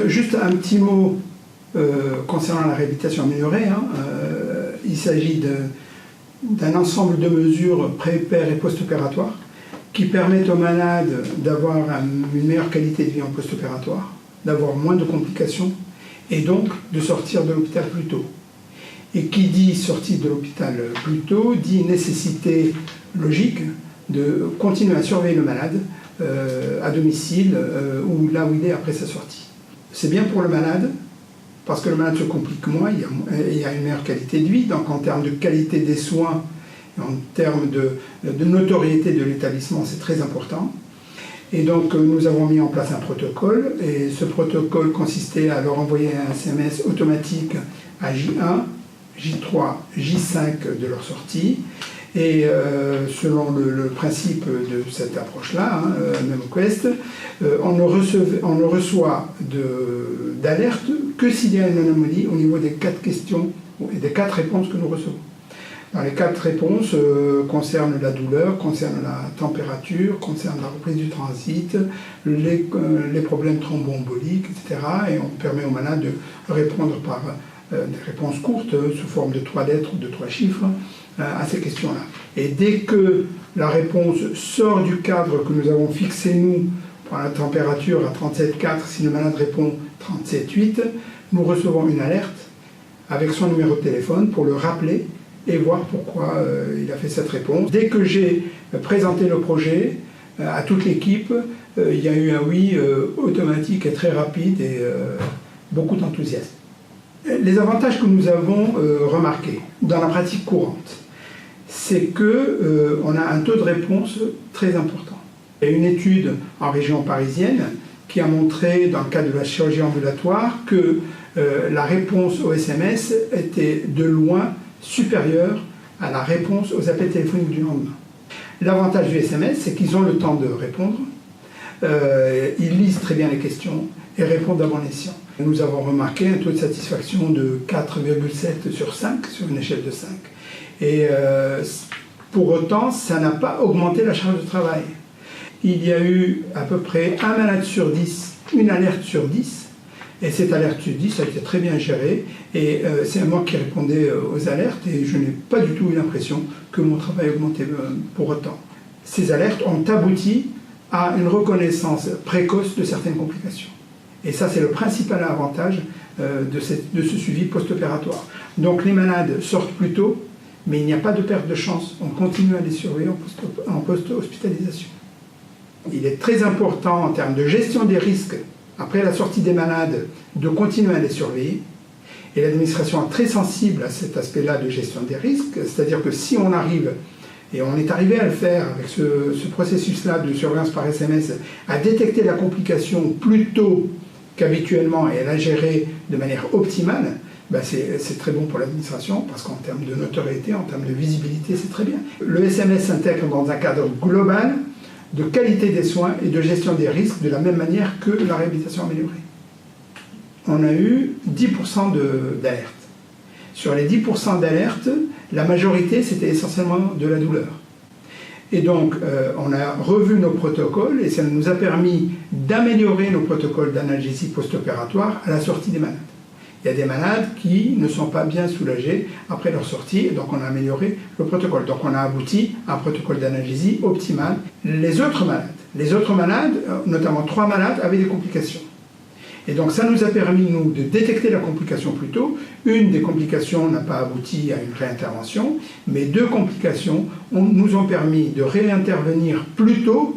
Juste un petit mot concernant la réhabilitation améliorée. Il s'agit d'un ensemble de mesures pré-, et post-opératoires qui permettent aux malades d'avoir une meilleure qualité de vie en post-opératoire, d'avoir moins de complications et donc de sortir de l'hôpital plus tôt. Et qui dit sortie de l'hôpital plus tôt dit nécessité logique de continuer à surveiller le malade à domicile ou là où il est après sa sortie. C'est bien pour le malade parce que le malade se complique moins, il y a une meilleure qualité de vie, donc en termes de qualité des soins, en termes de notoriété de l'établissement, c'est très important. Et donc nous avons mis en place un protocole et ce protocole consistait à leur envoyer un SMS automatique à J1, J3, J5 de leur sortie. Et selon le principe de cette approche-là, MemQuest, on ne reçoit d'alerte que s'il y a une anomalie au niveau des 4 questions et des 4 réponses que nous recevons. Dans les 4 réponses concernent la douleur, concernent la température, concernent la reprise du transit, les problèmes thromboemboliques, etc. Et on permet aux malades de répondre par des réponses courtes sous forme de 3 lettres ou de 3 chiffres à ces questions-là. Et dès que la réponse sort du cadre que nous avons fixé, nous, pour la température à 37,4, si le malade répond 37,8, nous recevons une alerte avec son numéro de téléphone pour le rappeler et voir pourquoi il a fait cette réponse. Dès que j'ai présenté le projet à toute l'équipe, il y a eu un oui automatique et très rapide et beaucoup d'enthousiasme. Les avantages que nous avons remarqués dans la pratique courante, c'est qu'on a un taux de réponse très important. Il y a une étude en région parisienne qui a montré, dans le cadre de la chirurgie ambulatoire, que la réponse aux SMS était de loin supérieure à la réponse aux appels téléphoniques du lendemain. L'avantage du SMS, c'est qu'ils ont le temps de répondre, ils lisent très bien les questions et répondent à bon escient. Nous avons remarqué un taux de satisfaction de 4,7 sur 5, sur une échelle de 5. Et pour autant, ça n'a pas augmenté la charge de travail. Il y a eu à peu près un malade sur 10, une alerte sur 10, et cette alerte sur 10 a été très bien gérée, et c'est moi qui répondais aux alertes, et je n'ai pas du tout eu l'impression que mon travail augmentait pour autant. Ces alertes ont abouti à une reconnaissance précoce de certaines complications. Et ça, c'est le principal avantage de ce suivi post-opératoire. Donc les malades sortent plus tôt, mais il n'y a pas de perte de chance. On continue à les surveiller en post-hospitalisation. Il est très important en termes de gestion des risques, après la sortie des malades, de continuer à les surveiller. Et l'administration est très sensible à cet aspect-là de gestion des risques, c'est-à-dire que si on arrive, et on est arrivé à le faire avec ce processus-là de surveillance par SMS, à détecter la complication plus tôt qu'habituellement et à la gérer de manière optimale, c'est très bon pour l'administration parce qu'en termes de notoriété, en termes de visibilité, c'est très bien. Le SMS s'intègre dans un cadre global de qualité des soins et de gestion des risques de la même manière que la réhabilitation améliorée. On a eu 10% d'alertes. Sur les 10% d'alertes, la majorité, c'était essentiellement de la douleur. Et donc, on a revu nos protocoles et ça nous a permis d'améliorer nos protocoles d'analgésie post-opératoire à la sortie des malades. Il y a des malades qui ne sont pas bien soulagés après leur sortie, et donc on a amélioré le protocole. Donc on a abouti à un protocole d'analgésie optimal. Les autres malades, notamment 3 malades, avaient des complications. Et donc ça nous a permis, nous, de détecter la complication plus tôt. Une des complications n'a pas abouti à une réintervention, mais 2 complications nous ont permis de réintervenir plus tôt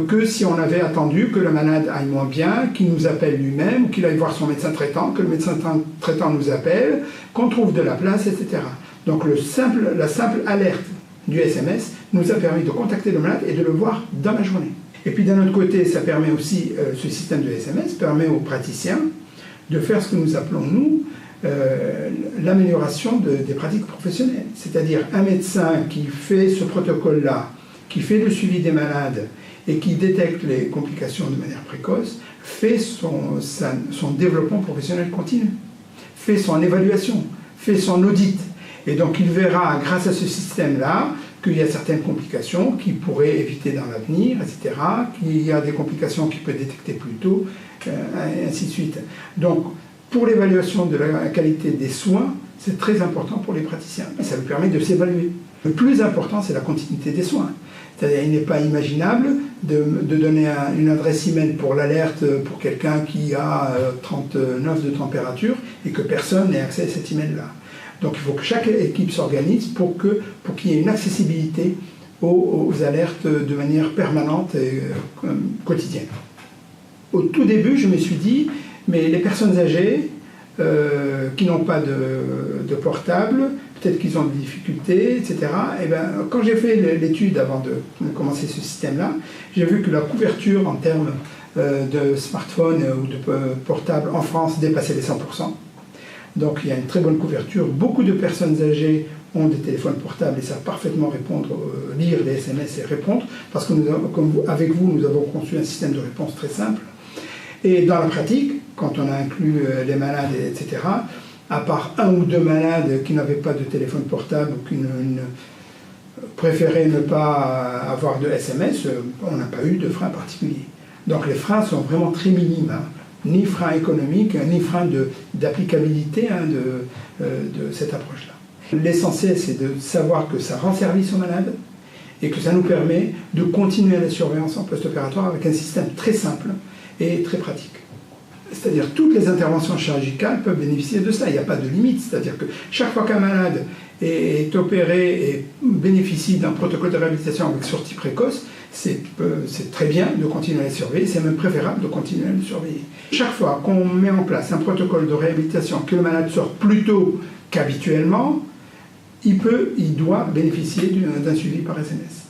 que si on avait attendu que le malade aille moins bien, qu'il nous appelle lui-même, qu'il aille voir son médecin traitant, que le médecin traitant nous appelle, qu'on trouve de la place, etc. Donc la simple alerte du SMS nous a permis de contacter le malade et de le voir dans la journée. Et puis d'un autre côté, ça permet aussi, ce système de SMS permet aux praticiens de faire ce que nous appelons, nous, l'amélioration des pratiques professionnelles. C'est-à-dire un médecin qui fait ce protocole-là, qui fait le suivi des malades et qui détecte les complications de manière précoce, fait son développement professionnel continu, fait son évaluation, fait son audit. Et donc il verra, grâce à ce système-là, qu'il y a certaines complications qu'il pourrait éviter dans l'avenir, etc., qu'il y a des complications qu'il peut détecter plus tôt, et ainsi de suite. Donc, pour l'évaluation de la qualité des soins, c'est très important pour les praticiens. Et ça lui permet de s'évaluer. Le plus important, c'est la continuité des soins. C'est-à-dire, il n'est pas imaginable de donner une adresse email pour l'alerte pour quelqu'un qui a 39 de température et que personne n'ait accès à cet email-là. Donc, il faut que chaque équipe s'organise pour qu'il y ait une accessibilité aux alertes de manière permanente et quotidienne. Au tout début, je me suis dit, mais les personnes âgées qui n'ont pas de portable, peut-être qu'ils ont des difficultés, etc. Et ben, quand j'ai fait l'étude avant de commencer ce système-là, j'ai vu que la couverture en termes de smartphone ou de portable en France dépassait les 100%. Donc il y a une très bonne couverture. Beaucoup de personnes âgées ont des téléphones portables et savent parfaitement répondre, lire les SMS et répondre, parce que avec vous, nous avons conçu un système de réponse très simple. Et dans la pratique, quand on a inclus les malades, etc., à part un ou deux malades qui n'avaient pas de téléphone portable ou qui préféraient ne pas avoir de SMS, on n'a pas eu de frein particulier. Donc les freins sont vraiment très minimes, hein. Ni frein économique, ni frein d'applicabilité de cette approche-là. L'essentiel, c'est de savoir que ça rend service aux malades et que ça nous permet de continuer la surveillance en post-opératoire avec un système très simple et très pratique. C'est-à-dire toutes les interventions chirurgicales peuvent bénéficier de ça, il n'y a pas de limite. C'est-à-dire que chaque fois qu'un malade est opéré et bénéficie d'un protocole de réhabilitation avec sortie précoce, c'est très bien de continuer à le surveiller, c'est même préférable de continuer à le surveiller. Chaque fois qu'on met en place un protocole de réhabilitation, que le malade sort plus tôt qu'habituellement, il doit bénéficier d'un suivi par SMS.